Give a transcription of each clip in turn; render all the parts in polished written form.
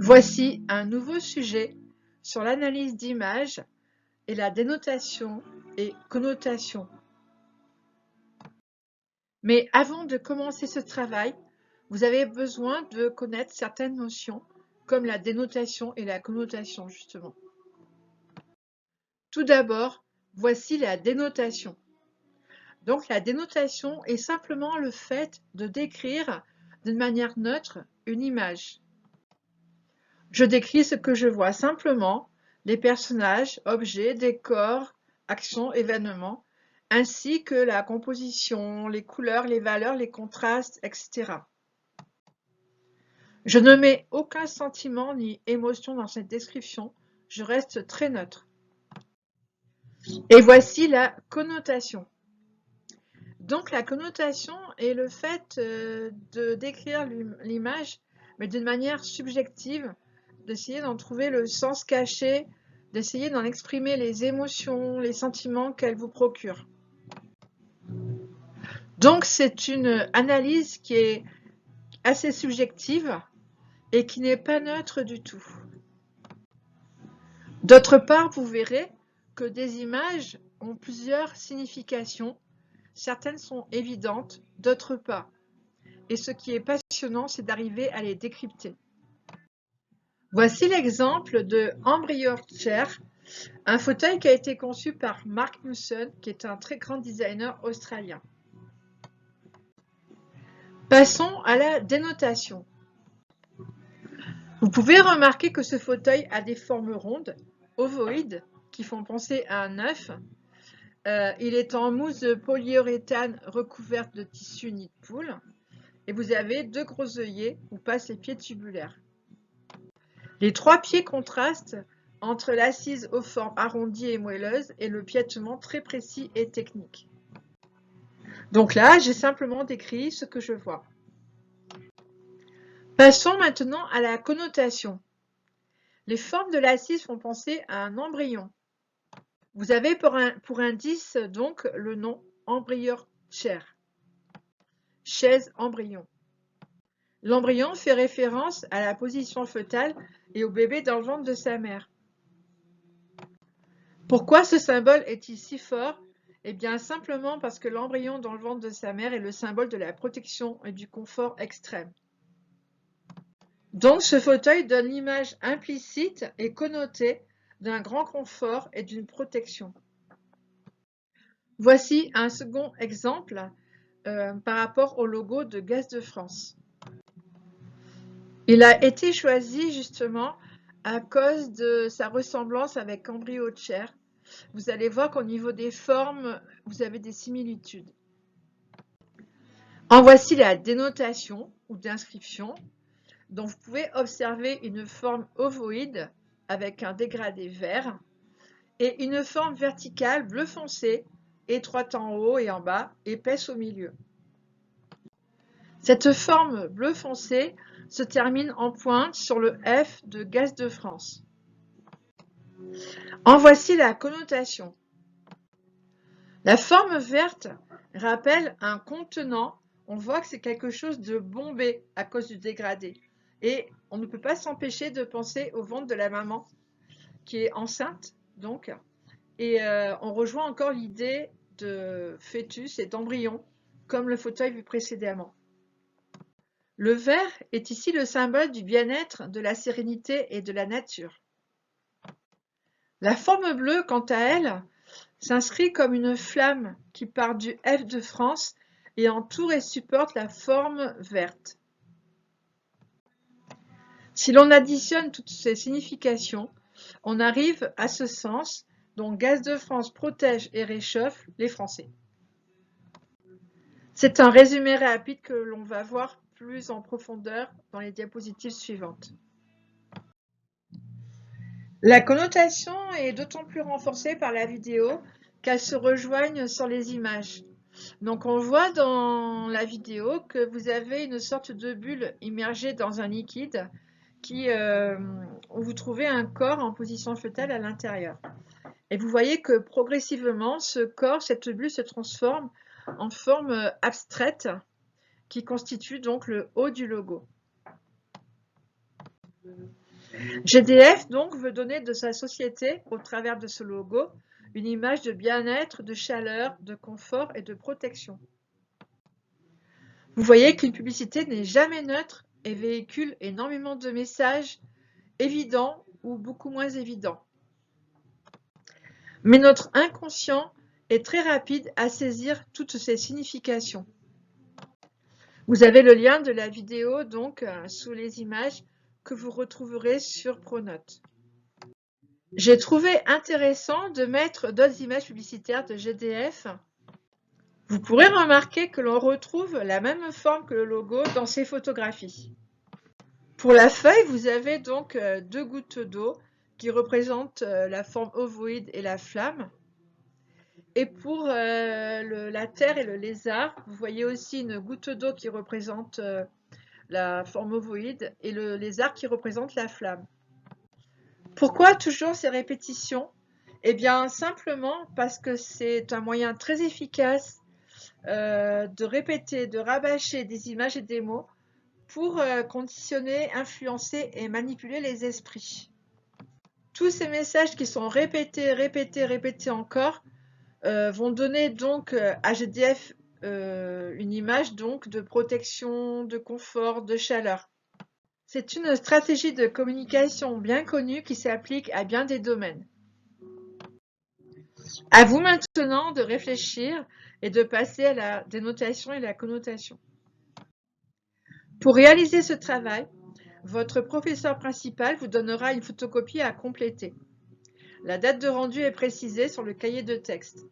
Voici un nouveau sujet sur l'analyse d'images et la dénotation et connotation. Mais avant de commencer ce travail, vous avez besoin de connaître certaines notions comme la dénotation et la connotation justement. Tout d'abord, voici la dénotation. Donc la dénotation est simplement le fait de décrire d'une manière neutre une image. Je décris ce que je vois simplement, les personnages, objets, décors, actions, événements, ainsi que la composition, les couleurs, les valeurs, les contrastes, etc. Je ne mets aucun sentiment ni émotion dans cette description, je reste très neutre. Et voici la connotation. Donc la connotation est le fait de décrire l'image, mais d'une manière subjective, d'essayer d'en trouver le sens caché, d'essayer d'en exprimer les émotions, les sentiments qu'elle vous procure. Donc c'est une analyse qui est assez subjective et qui n'est pas neutre du tout. D'autre part, vous verrez que des images ont plusieurs significations. Certaines sont évidentes, d'autres pas. Et ce qui est passionnant, c'est d'arriver à les décrypter. Voici l'exemple de Embryo Chair, un fauteuil qui a été conçu par Mark Newson, qui est un très grand designer australien. Passons à la dénotation. Vous pouvez remarquer que ce fauteuil a des formes rondes, ovoïdes, qui font penser à un œuf. Il est en mousse de polyuréthane recouverte de tissu nid de poule. Et vous avez deux gros œillets où passent les pieds tubulaires. Les trois pieds contrastent entre l'assise aux formes arrondies et moelleuses et le piétement très précis et technique. Donc là, j'ai simplement décrit ce que je vois. Passons maintenant à la connotation. Les formes de l'assise font penser à un embryon. Vous avez pour indice donc le nom Embryo Chair, chaise embryon. L'embryon fait référence à la position fœtale et au bébé dans le ventre de sa mère. Pourquoi ce symbole est-il si fort? Eh bien, simplement parce que l'embryon dans le ventre de sa mère est le symbole de la protection et du confort extrême. Donc, ce fauteuil donne l'image implicite et connotée d'un grand confort et d'une protection. Voici un second exemple par rapport au logo de Gaz de France. Il a été choisi justement à cause de sa ressemblance avec Embryo Chair. Vous allez voir qu'au niveau des formes, vous avez des similitudes. En voici la dénotation ou d'inscription. Donc vous pouvez observer une forme ovoïde avec un dégradé vert et une forme verticale bleu foncé, étroite en haut et en bas, épaisse au milieu. Cette forme bleu foncé se termine en pointe sur le F de Gaz de France. En voici la connotation. La forme verte rappelle un contenant. On voit que c'est quelque chose de bombé à cause du dégradé. Et on ne peut pas s'empêcher de penser au ventre de la maman qui est enceinte, donc. Et on rejoint encore l'idée de fœtus et d'embryon, comme le fauteuil vu précédemment. Le vert est ici le symbole du bien-être, de la sérénité et de la nature. La forme bleue, quant à elle, s'inscrit comme une flamme qui part du F de France et entoure et supporte la forme verte. Si l'on additionne toutes ces significations, on arrive à ce sens dont Gaz de France protège et réchauffe les Français. C'est un résumé rapide que l'on va voir plus en profondeur dans les diapositives suivantes. La connotation est d'autant plus renforcée par la vidéo qu'elles se rejoignent sur les images. Donc on voit dans la vidéo que vous avez une sorte de bulle immergée dans un liquide où vous trouvez un corps en position fœtale à l'intérieur. Et vous voyez que progressivement, ce corps, cette bulle se transforme en forme abstraite qui constitue donc le haut du logo. GDF donc veut donner de sa société, au travers de ce logo, une image de bien-être, de chaleur, de confort et de protection. Vous voyez qu'une publicité n'est jamais neutre et véhicule énormément de messages évidents ou beaucoup moins évidents. Mais notre inconscient est très rapide à saisir toutes ces significations. Vous avez le lien de la vidéo donc sous les images que vous retrouverez sur Pronote. J'ai trouvé intéressant de mettre d'autres images publicitaires de GDF. Vous pourrez remarquer que l'on retrouve la même forme que le logo dans ces photographies. Pour la feuille, vous avez donc deux gouttes d'eau qui représentent la forme ovoïde et la flamme. Et pour la terre et le lézard, vous voyez aussi une goutte d'eau qui représente la forme ovoïde et le lézard qui représente la flamme. Pourquoi toujours ces répétitions? Eh bien, simplement parce que c'est un moyen très efficace de répéter, de rabâcher des images et des mots pour conditionner, influencer et manipuler les esprits. Tous ces messages qui sont répétés, répétés, répétés encore vont donner donc à GDF une image donc de protection, de confort, de chaleur. C'est une stratégie de communication bien connue qui s'applique à bien des domaines. À vous maintenant de réfléchir et de passer à la dénotation et la connotation. Pour réaliser ce travail, votre professeur principal vous donnera une photocopie à compléter. La date de rendu est précisée sur le cahier de texte.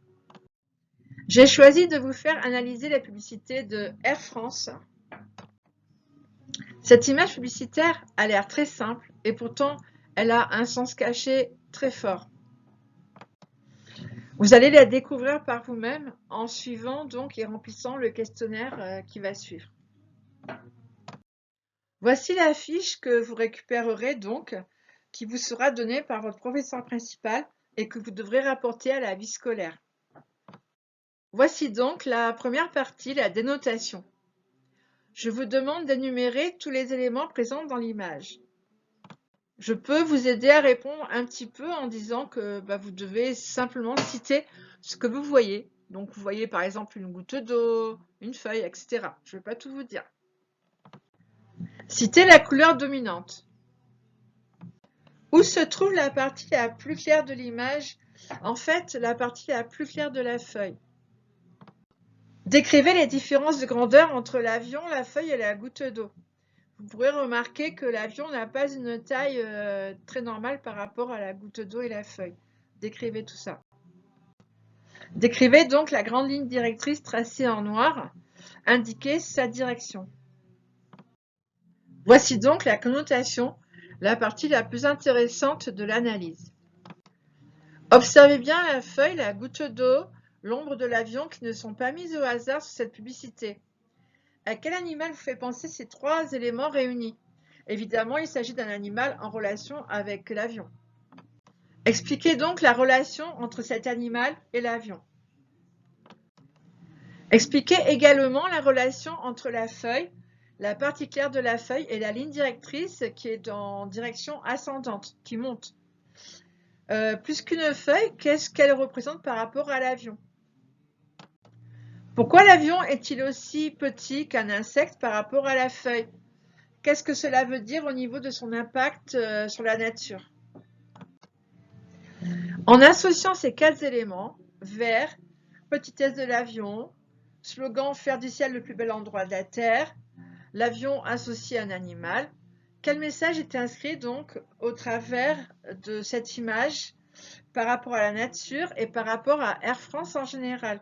J'ai choisi de vous faire analyser la publicité de Air France. Cette image publicitaire a l'air très simple et pourtant elle a un sens caché très fort. Vous allez la découvrir par vous-même en suivant donc et remplissant le questionnaire qui va suivre. Voici la fiche que vous récupérerez donc, qui vous sera donnée par votre professeur principal et que vous devrez rapporter à la vie scolaire. Voici donc la première partie, la dénotation. Je vous demande d'énumérer tous les éléments présents dans l'image. Je peux vous aider à répondre un petit peu en disant que vous devez simplement citer ce que vous voyez. Donc vous voyez par exemple une goutte d'eau, une feuille, etc. Je ne vais pas tout vous dire. Citez la couleur dominante. Où se trouve la partie la plus claire de l'image? En fait, la partie la plus claire de la feuille. Décrivez les différences de grandeur entre l'avion, la feuille et la goutte d'eau. Vous pourrez remarquer que l'avion n'a pas une taille très normale par rapport à la goutte d'eau et la feuille. Décrivez tout ça. Décrivez donc la grande ligne directrice tracée en noir. Indiquez sa direction. Voici donc la connotation, la partie la plus intéressante de l'analyse. Observez bien la feuille, la goutte d'eau, l'ombre de l'avion qui ne sont pas mises au hasard sur cette publicité. À quel animal vous fait penser ces trois éléments réunis? Évidemment, il s'agit d'un animal en relation avec l'avion. Expliquez donc la relation entre cet animal et l'avion. Expliquez également la relation entre la feuille, la partie claire de la feuille et la ligne directrice qui est en direction ascendante, qui monte. Plus qu'une feuille, qu'est-ce qu'elle représente par rapport à l'avion? Pourquoi l'avion est-il aussi petit qu'un insecte par rapport à la feuille? Qu'est-ce que cela veut dire au niveau de son impact sur la nature? En associant ces quatre éléments, vert, petitesse de l'avion, slogan faire du ciel le plus bel endroit de la Terre, l'avion associé à un animal, quel message est inscrit donc au travers de cette image par rapport à la nature et par rapport à Air France en général?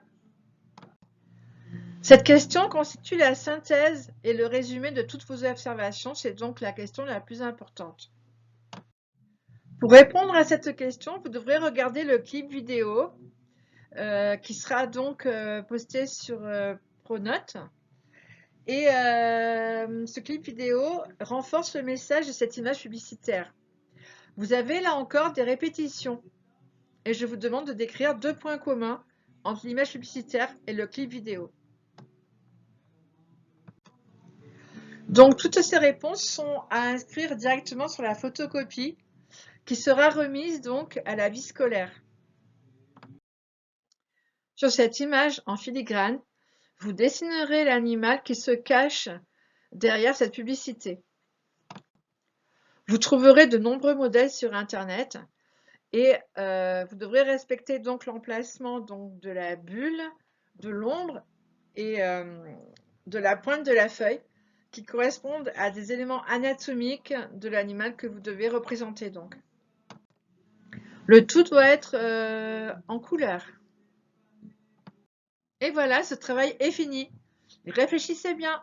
Cette question constitue la synthèse et le résumé de toutes vos observations, c'est donc la question la plus importante. Pour répondre à cette question, vous devrez regarder le clip vidéo qui sera donc posté sur Pronote. Et ce clip vidéo renforce le message de cette image publicitaire. Vous avez là encore des répétitions et je vous demande de décrire deux points communs entre l'image publicitaire et le clip vidéo. Donc, toutes ces réponses sont à inscrire directement sur la photocopie qui sera remise donc à la vie scolaire. Sur cette image en filigrane, vous dessinerez l'animal qui se cache derrière cette publicité. Vous trouverez de nombreux modèles sur Internet et vous devrez respecter donc l'emplacement donc de la bulle, de l'ombre et de la pointe de la feuille qui correspondent à des éléments anatomiques de l'animal que vous devez représenter donc. Le tout doit être en couleur. Et voilà, ce travail est fini. Réfléchissez bien.